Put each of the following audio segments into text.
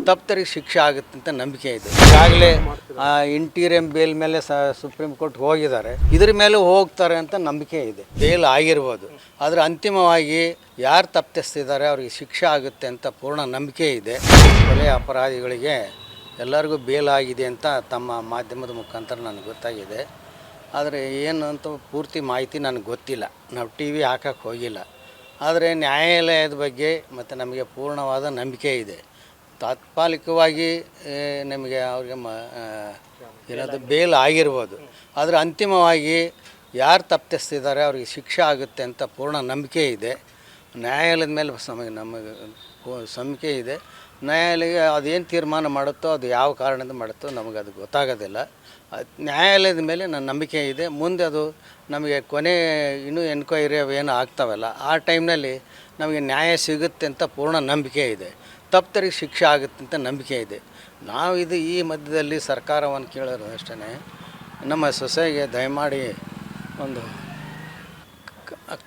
ತಪ್ಪಿತರಿಗೆ ಶಿಕ್ಷೆ ಆಗುತ್ತೆ ಅಂತ ನಂಬಿಕೆ ಇದೆ. ಈಗಾಗಲೇ ಇಂಟೀರಿಯಂ ಬೇಲ್ ಮೇಲೆ ಸುಪ್ರೀಂ ಕೋರ್ಟ್ ಹೋಗಿದ್ದಾರೆ, ಇದ್ರ ಮೇಲೆ ಹೋಗ್ತಾರೆ ಅಂತ ನಂಬಿಕೆ ಇದೆ. ಬೇಲ್ ಆಗಿರ್ಬೋದು, ಆದರೆ ಅಂತಿಮವಾಗಿ ಯಾರು ತಪ್ಪಿಸ್ತಿದ್ದಾರೆ ಅವ್ರಿಗೆ ಶಿಕ್ಷೆ ಆಗುತ್ತೆ ಅಂತ ಪೂರ್ಣ ನಂಬಿಕೆ ಇದೆ. ಕೊಲೆ ಅಪರಾಧಿಗಳಿಗೆ ಎಲ್ಲರಿಗೂ ಬೇಲ್ ಆಗಿದೆ ಅಂತ ತಮ್ಮ ಮಾಧ್ಯಮದ ಮುಖಾಂತರ ನನಗೆ ಗೊತ್ತಾಗಿದೆ. ಆದರೆ ಏನು ಅಂತ ಪೂರ್ತಿ ಮಾಹಿತಿ ನನಗೆ ಗೊತ್ತಿಲ್ಲ, ನಾವು ಟಿ ವಿ ಹಾಕಕ್ಕೆ ಹೋಗಿಲ್ಲ. ಆದರೆ ನ್ಯಾಯಾಲಯದ ಬಗ್ಗೆ ಮತ್ತು ನಮಗೆ ಪೂರ್ಣವಾದ ನಂಬಿಕೆ ಇದೆ. ತಾತ್ಕಾಲಿಕವಾಗಿ ನಮಗೆ ಅವ್ರಿಗೆ ಏನಾದರೂ ಬೇಲ್ ಆಗಿರ್ಬೋದು, ಆದರೆ ಅಂತಿಮವಾಗಿ ಯಾರು ತಪ್ಪಿಸ್ತಿದ್ದಾರೆ ಅವ್ರಿಗೆ ಶಿಕ್ಷೆ ಆಗುತ್ತೆ ಅಂತ ಪೂರ್ಣ ನಂಬಿಕೆ ಇದೆ. ನ್ಯಾಯಾಲಯದ ಮೇಲೆ ನಮಗೆ ನಂಬಿಕೆ ಇದೆ. ನ್ಯಾಯಾಲಯ ಅದೇನು ತೀರ್ಮಾನ ಮಾಡುತ್ತೋ, ಅದು ಯಾವ ಕಾರಣದಿಂದ ಮಾಡುತ್ತೋ ನಮಗೆ ಅದು ಗೊತ್ತಾಗೋದಿಲ್ಲ. ನ್ಯಾಯಾಲಯದ ಮೇಲೆ ನನ್ನ ನಂಬಿಕೆ ಇದೆ. ಮುಂದೆ ಅದು ನಮಗೆ ಕೊನೆ ಇನ್ನೂ ಎನ್ಕ್ವೈರಿ ಅವೇನು ಆಗ್ತಾವಲ್ಲ, ಆ ಟೈಮ್ನಲ್ಲಿ ನಮಗೆ ನ್ಯಾಯ ಸಿಗುತ್ತೆ ಅಂತ ಪೂರ್ಣ ನಂಬಿಕೆ ಇದೆ. ತಪ್ಪಿತರಿಗೆ ಶಿಕ್ಷೆ ಆಗುತ್ತೆ ಅಂತ ನಂಬಿಕೆ ಇದೆ. ನಾವು ಈ ಮಧ್ಯದಲ್ಲಿ ಸರ್ಕಾರವನ್ನು ಕೇಳೋದು ಅಷ್ಟೇ, ನಮ್ಮ ಸೊಸೆಗೆ ದಯಮಾಡಿ ಒಂದು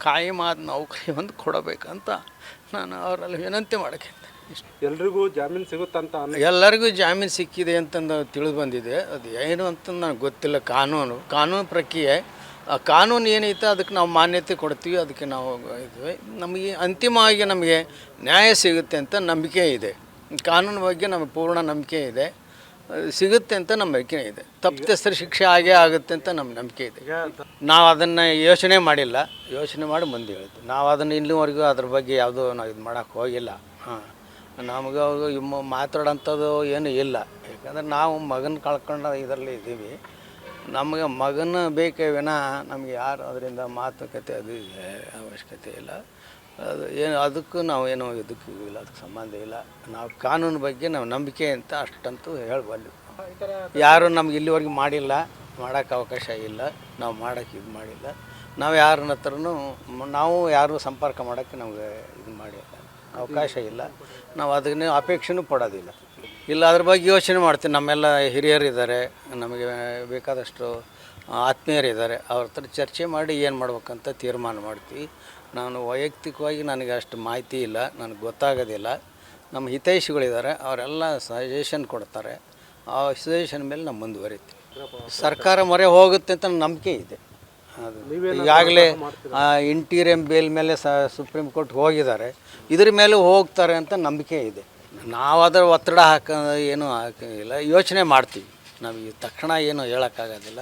ಕಾಯಮಾದ ನೌಕರಿ ಒಂದು ಕೊಡಬೇಕಂತ ನಾನು ಅವರಲ್ಲಿ ವಿನಂತಿ ಮಾಡೋಕ್ಕೆ. ಎಲ್ರಿಗೂ ಜಾಮೀನು ಸಿಗುತ್ತಂತ ಎಲ್ಲರಿಗೂ ಜಾಮೀನು ಸಿಕ್ಕಿದೆ ಅಂತಂದು ತಿಳಿದು ಬಂದಿದೆ. ಅದು ಏನು ಅಂತ ನನಗೆ ಗೊತ್ತಿಲ್ಲ. ಕಾನೂನು ಪ್ರಕ್ರಿಯೆ, ಆ ಕಾನೂನು ಏನೈತೆ ಅದಕ್ಕೆ ನಾವು ಮಾನ್ಯತೆ ಕೊಡ್ತೀವಿ, ಅದಕ್ಕೆ ನಾವು ಇದ್ವಿ. ನಮಗೆ ಅಂತಿಮವಾಗಿ ನಮಗೆ ನ್ಯಾಯ ಸಿಗುತ್ತೆ ಅಂತ ನಂಬಿಕೆ ಇದೆ. ಕಾನೂನು ಬಗ್ಗೆ ನಮಗೆ ಪೂರ್ಣ ನಂಬಿಕೆ ಇದೆ, ಸಿಗುತ್ತೆ ಅಂತ ನಂಬಿಕೆ ಇದೆ. ತಪ್ಪಿತಸ್ಥರ ಶಿಕ್ಷೆ ಆಗೇ ಆಗುತ್ತೆ ಅಂತ ನಮ್ಮ ನಂಬಿಕೆ ಇದೆ. ನಾವು ಅದನ್ನು ಯೋಚನೆ ಮಾಡಿ ಮುಂದೆ ಹೇಳ್ತೀವಿ. ನಾವು ಅದನ್ನು ಇಲ್ಲಿವರೆಗೂ ಅದ್ರ ಬಗ್ಗೆ ಯಾವುದೋ ನಾವು ಇದು ಮಾಡೋಕ್ಕೆ ಹೋಗಿಲ್ಲ. ನಮಗೆ ಮಾತಾಡೋಂಥದ್ದು ಏನೂ ಇಲ್ಲ. ಯಾಕಂದರೆ ನಾವು ಮಗನ ಕಳ್ಕೊಂಡು ಇದರಲ್ಲಿ ಇದ್ದೀವಿ. ನಮಗೆ ಮಗನ ಬೇಕೇ ವಿನಃ ನಮಗೆ ಯಾರು ಅದರಿಂದ ಮಾತುಕತೆ ಅದು ಅವಶ್ಯಕತೆ ಇಲ್ಲ. ಅದು ಏನು ಅದಕ್ಕೂ ನಾವು ಏನೋ ಇದಕ್ಕೂ ಇಲ್ಲ, ಅದಕ್ಕೆ ಸಂಬಂಧ ಇಲ್ಲ. ನಾವು ಕಾನೂನು ಬಗ್ಗೆ ನಾವು ನಂಬಿಕೆ ಅಂತ ಅಷ್ಟಂತೂ ಹೇಳಬಲ್ಲೆ. ಯಾರು ನಮ್ಗೆ ಇಲ್ಲಿವರೆಗೂ ಮಾಡೋಕ್ಕೆ ಅವಕಾಶ ಇಲ್ಲ. ನಾವು ಮಾಡೋಕ್ಕೆ ಇದು ಮಾಡಿಲ್ಲ. ನಾವು ಯಾರನ್ನ ಹತ್ರನೂ ನಾವು ಯಾರು ಸಂಪರ್ಕ ಮಾಡೋಕ್ಕೆ ನಮಗೆ ಇದು ಮಾಡಿಲ್ಲ, ಅವಕಾಶ ಇಲ್ಲ. ನಾವು ಅದನ್ನೇ ಅಪೇಕ್ಷೆನೂ ಪಡೋದಿಲ್ಲ. ಇಲ್ಲ, ಅದ್ರ ಬಗ್ಗೆ ಯೋಚನೆ ಮಾಡ್ತೀವಿ. ನಮ್ಮೆಲ್ಲ ಹಿರಿಯರಿದ್ದಾರೆ, ನಮಗೆ ಬೇಕಾದಷ್ಟು ಆತ್ಮೀಯರಿದ್ದಾರೆ. ಅವ್ರ ಹತ್ರ ಚರ್ಚೆ ಮಾಡಿ ಏನು ಮಾಡ್ಬೇಕಂತ ತೀರ್ಮಾನ ಮಾಡ್ತೀವಿ. ನಾನು ವೈಯಕ್ತಿಕವಾಗಿ ನನಗೆ ಅಷ್ಟು ಮಾಹಿತಿ ಇಲ್ಲ, ನನಗೆ ಗೊತ್ತಾಗೋದಿಲ್ಲ. ನಮ್ಮ ಹಿತೈಷಿಗಳಿದ್ದಾರೆ, ಅವರೆಲ್ಲ ಸಜೆಷನ್ ಕೊಡ್ತಾರೆ. ಆ ಸಜೆಷನ್ ಮೇಲೆ ನಾವು ಮುಂದುವರಿತೀವಿ. ಸರ್ಕಾರ ಮೊರೆ ಹೋಗುತ್ತೆ ಅಂತ ನಂಬಿಕೆ ಇದೆ. ಅದು ಈಗಾಗಲೇ ಇಂಟೀರಿಯಂ ಬೇಲ್ ಮೇಲೆ ಸುಪ್ರೀಂ ಕೋರ್ಟ್ ಹೋಗಿದ್ದಾರೆ, ಇದ್ರ ಮೇಲೆ ಹೋಗ್ತಾರೆ ಅಂತ ನಂಬಿಕೆ ಇದೆ. ನಾವು ಅದರ ಒತ್ತಡ ಏನೂ ಹಾಕಿಲ್ಲ, ಯೋಚನೆ ಮಾಡ್ತೀವಿ. ನಾವು ತಕ್ಷಣ ಏನು ಹೇಳೋಕ್ಕಾಗೋದಿಲ್ಲ.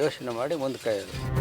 ಯೋಚನೆ ಮಾಡಿ ಮುಂದೆ ಕಾಯೋದು.